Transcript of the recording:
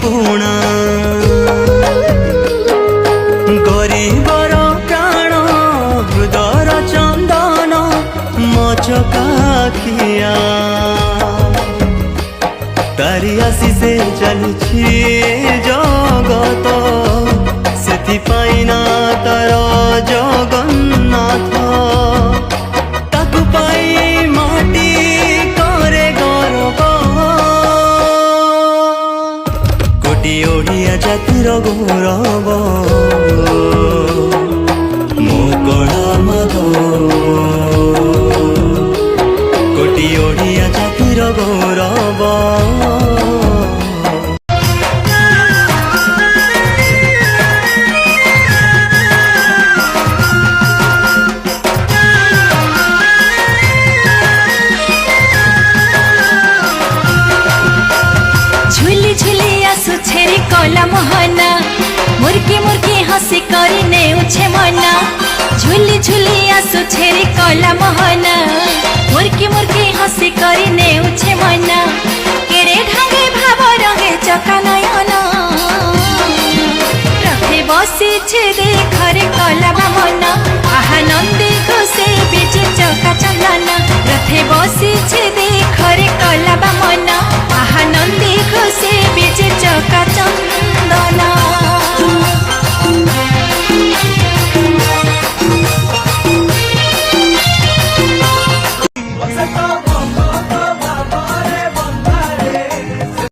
निपुणा गरीबर प्राण हृदय चंदन मचकाखिया तारी आशीषे चलुछि जगत सेथिपाई ना तार जगन्नाथ ताकु पाई माटी करे गौरव कोटि ओडिया जातिर गौरव मो कला माधव कोटि ओडिया जातिर गौरव झुली झुली आसु छेरी कला मोहना मुर्की मुर्की हसी करी नेउछे मना झुली झुली आसु छेरी कला मोहना मुर्की मुर्की हसी करी नेउछे मना केरे ढांगे भाव रंगे चका नयना रथे बसी छे देखरे कला बामना आहा नंदी खुशी बिचे चका चंदना रथे बसी छे देखरे कला बामना